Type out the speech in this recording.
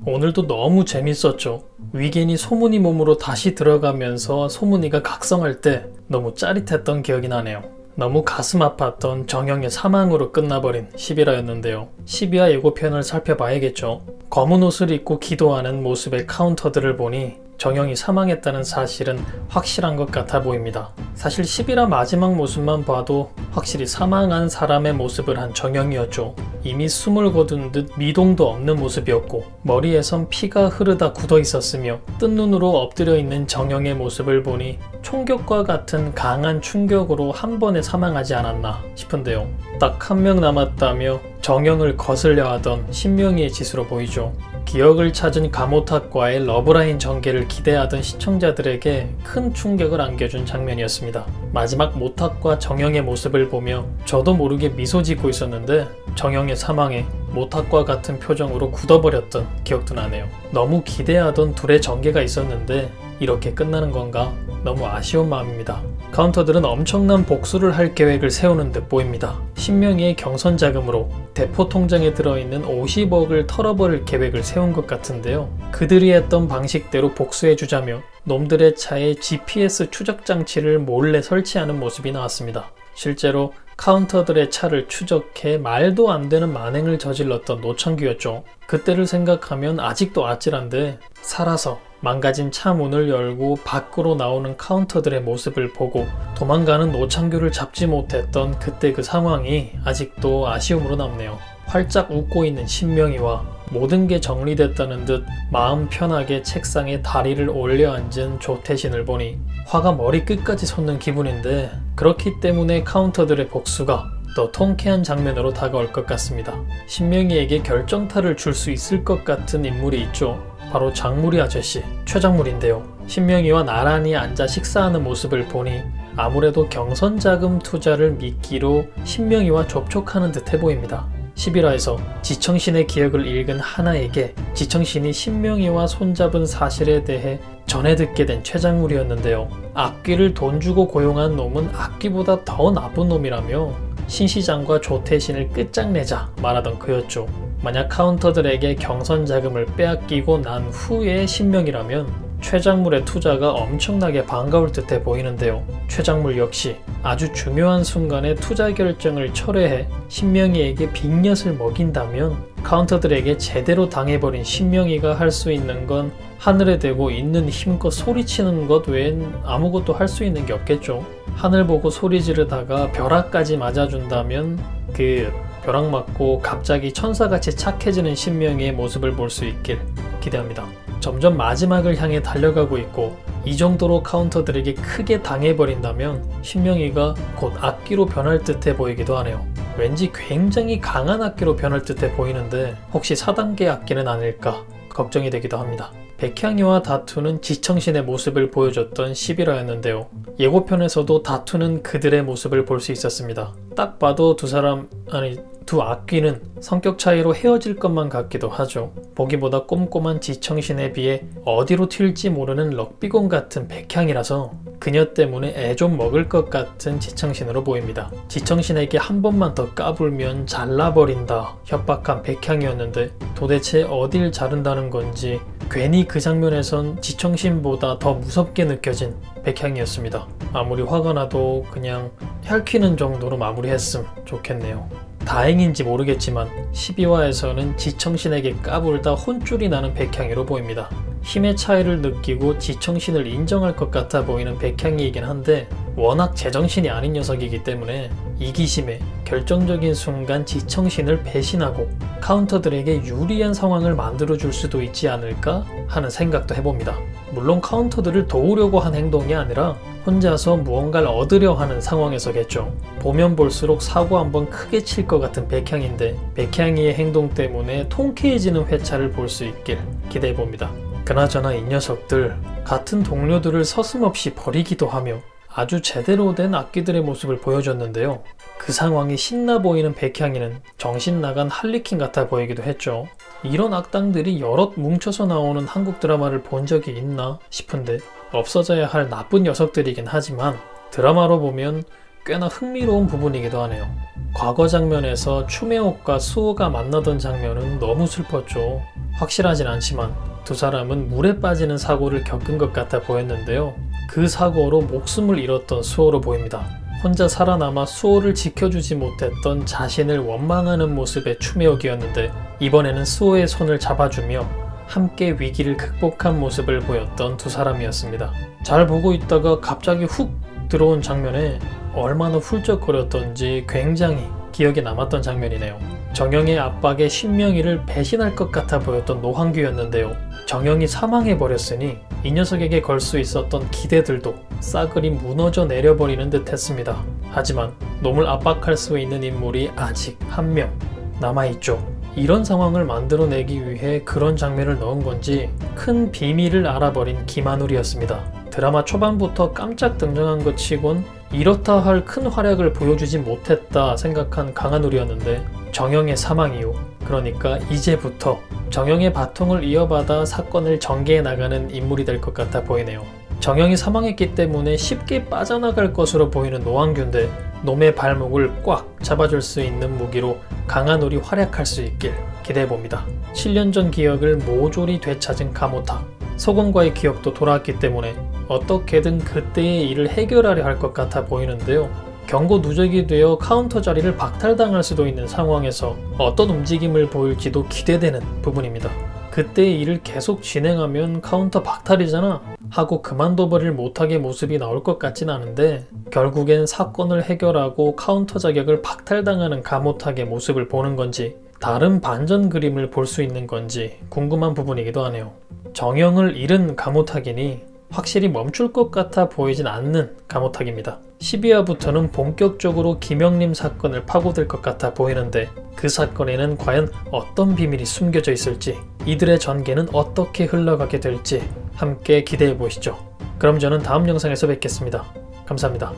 오늘도 너무 재밌었죠. 위겐이 소문이 몸으로 다시 들어가면서 소문이가 각성할 때 너무 짜릿했던 기억이 나네요. 너무 가슴 아팠던 정영의 사망으로 끝나버린 11화였는데요. 12화 예고편을 살펴봐야겠죠. 검은 옷을 입고 기도하는 모습의 카운터들을 보니 정영이 사망했다는 사실은 확실한 것 같아 보입니다. 사실 11화 마지막 모습만 봐도 확실히 사망한 사람의 모습을 한 정영이었죠. 이미 숨을 거둔 듯 미동도 없는 모습이었고 머리에선 피가 흐르다 굳어 있었으며 뜬 눈으로 엎드려 있는 정영의 모습을 보니 총격과 같은 강한 충격으로 한 번에 사망하지 않았나 싶은데요. 딱 한 명 남았다며 정영을 거슬려 하던 신명희의 짓으로 보이죠. 기억을 찾은 가모탁과의 러브라인 전개를 기대하던 시청자들에게 큰 충격을 안겨준 장면이었습니다. 마지막 모탁과 정영의 모습을 보며 저도 모르게 미소 짓고 있었는데 정영의 사망에 모탁과 같은 표정으로 굳어버렸던 기억도 나네요. 너무 기대하던 둘의 전개가 있었는데 이렇게 끝나는 건가? 너무 아쉬운 마음입니다. 카운터들은 엄청난 복수를 할 계획을 세우는 듯 보입니다. 신명희의 경선 자금으로 대포 통장에 들어있는 50억을 털어버릴 계획을 세운 것 같은데요. 그들이 했던 방식대로 복수해주자며 놈들의 차에 GPS 추적 장치를 몰래 설치하는 모습이 나왔습니다. 실제로 카운터들의 차를 추적해 말도 안 되는 만행을 저질렀던 노창규였죠. 그때를 생각하면 아직도 아찔한데 살아서 망가진 차 문을 열고 밖으로 나오는 카운터들의 모습을 보고 도망가는 노창규를 잡지 못했던 그때 그 상황이 아직도 아쉬움으로 남네요. 활짝 웃고 있는 신명희와 모든 게 정리됐다는 듯 마음 편하게 책상에 다리를 올려 앉은 조태신을 보니 화가 머리 끝까지 솟는 기분인데 그렇기 때문에 카운터들의 복수가 더 통쾌한 장면으로 다가올 것 같습니다. 신명희에게 결정타를 줄 수 있을 것 같은 인물이 있죠. 바로 장무리 아저씨, 최장무리인데요. 신명희와 나란히 앉아 식사하는 모습을 보니 아무래도 경선자금 투자를 미끼로 신명희와 접촉하는 듯해 보입니다. 11화에서 지청신의 기억을 읽은 하나에게 지청신이 신명희와 손잡은 사실에 대해 전해 듣게 된 최장무리였는데요. 악귀를 돈 주고 고용한 놈은 악귀보다 더 나쁜 놈이라며 신 시장과 조태신을 끝장내자 말하던 그였죠. 만약 카운터들에게 경선 자금을 빼앗기고 난 후의 신명이라면 최장물의 투자가 엄청나게 반가울 듯해 보이는데요. 최장물 역시 아주 중요한 순간에 투자 결정을 철회해 신명희에게 빅엿을 먹인다면 카운터들에게 제대로 당해버린 신명희가 할 수 있는 건 하늘에 대고 있는 힘껏 소리치는 것 외엔 아무것도 할 수 있는 게 없겠죠. 하늘 보고 소리 지르다가 벼락까지 맞아준다면 그 벼락 맞고 갑자기 천사같이 착해지는 신명희의 모습을 볼 수 있길 기대합니다. 점점 마지막을 향해 달려가고 있고 이 정도로 카운터들에게 크게 당해버린다면 신명희가 곧 악귀로 변할 듯해 보이기도 하네요. 왠지 굉장히 강한 악귀로 변할 듯해 보이는데 혹시 4단계 악귀는 아닐까 걱정이 되기도 합니다. 백향이와 다투는 지청신의 모습을 보여줬던 11화였는데요. 예고편에서도 다투는 그들의 모습을 볼 수 있었습니다. 딱 봐도 두 악귀는 성격 차이로 헤어질 것만 같기도 하죠. 보기보다 꼼꼼한 지청신에 비해 어디로 튈지 모르는 럭비공 같은 백향이라서 그녀 때문에 애 좀 먹을 것 같은 지청신으로 보입니다. 지청신에게 한 번만 더 까불면 잘라버린다 협박한 백향이었는데 도대체 어딜 자른다는 건지 괜히 그 장면에선 지청신보다 더 무섭게 느껴진 백향이었습니다. 아무리 화가 나도 그냥 핥히는 정도로 마무리했음 좋겠네요. 다행인지 모르겠지만 12화에서는 지청신에게 까불다 혼쭐이 나는 백향이로 보입니다. 힘의 차이를 느끼고 지청신을 인정할 것 같아 보이는 백향이이긴 한데 워낙 제정신이 아닌 녀석이기 때문에 이기심에 결정적인 순간 지청신을 배신하고 카운터들에게 유리한 상황을 만들어줄 수도 있지 않을까 하는 생각도 해봅니다. 물론 카운터들을 도우려고 한 행동이 아니라 혼자서 무언가를 얻으려 하는 상황에서겠죠. 보면 볼수록 사고 한번 크게 칠 것 같은 백향인데 백향이의 행동 때문에 통쾌해지는 회차를 볼 수 있길 기대해봅니다. 그나저나 이 녀석들 같은 동료들을 서슴없이 버리기도 하며 아주 제대로 된 악귀들의 모습을 보여줬는데요. 그 상황이 신나 보이는 백향이는 정신 나간 할리퀸 같아 보이기도 했죠. 이런 악당들이 여럿 뭉쳐서 나오는 한국 드라마를 본 적이 있나 싶은데 없어져야 할 나쁜 녀석들이긴 하지만 드라마로 보면 꽤나 흥미로운 부분이기도 하네요. 과거 장면에서 추매옥과 수호가 만나던 장면은 너무 슬펐죠. 확실하진 않지만 두 사람은 물에 빠지는 사고를 겪은 것 같아 보였는데요. 그 사고로 목숨을 잃었던 수호로 보입니다. 혼자 살아남아 수호를 지켜주지 못했던 자신을 원망하는 모습의 추매옥이었는데 이번에는 수호의 손을 잡아주며 함께 위기를 극복한 모습을 보였던 두 사람이었습니다. 잘 보고 있다가 갑자기 훅 들어온 장면에 얼마나 훌쩍거렸던지 굉장히 기억에 남았던 장면이네요. 정영의 압박에 신명희를 배신할 것 같아 보였던 노환규였는데요. 정영이 사망해버렸으니 이 녀석에게 걸 수 있었던 기대들도 싸그리 무너져 내려버리는 듯 했습니다. 하지만 놈을 압박할 수 있는 인물이 아직 한 명 남아있죠. 이런 상황을 만들어내기 위해 그런 장면을 넣은 건지 큰 비밀을 알아버린 김하늘이었습니다. 드라마 초반부터 깜짝 등장한 것 치곤 이렇다 할 큰 활약을 보여주지 못했다 생각한 강하늘이었는데 정영의 사망 이후, 그러니까 이제부터 정영의 바통을 이어받아 사건을 전개해 나가는 인물이 될 것 같아 보이네요. 정영이 사망했기 때문에 쉽게 빠져나갈 것으로 보이는 노환규인데 놈의 발목을 꽉 잡아줄 수 있는 무기로 강하늘이 활약할 수 있길 기대해봅니다. 7년 전 기억을 모조리 되찾은 가모타, 소곤과의 기억도 돌아왔기 때문에 어떻게든 그때의 일을 해결하려 할 것 같아 보이는데요. 경고 누적이 되어 카운터 자리를 박탈당할 수도 있는 상황에서 어떤 움직임을 보일지도 기대되는 부분입니다. 그때의 일을 계속 진행하면 카운터 박탈이잖아 하고 그만둬버릴 못하게 모습이 나올 것 같진 않은데 결국엔 사건을 해결하고 카운터 자격을 박탈당하는 가모탁의 모습을 보는 건지 다른 반전 그림을 볼 수 있는 건지 궁금한 부분이기도 하네요. 정영을 잃은 가모탁이니 확실히 멈출 것 같아 보이진 않는 가모탁입니다. 12화부터는 본격적으로 김영림 사건을 파고들 것 같아 보이는데 그 사건에는 과연 어떤 비밀이 숨겨져 있을지, 이들의 전개는 어떻게 흘러가게 될지 함께 기대해 보시죠. 그럼 저는 다음 영상에서 뵙겠습니다. 감사합니다.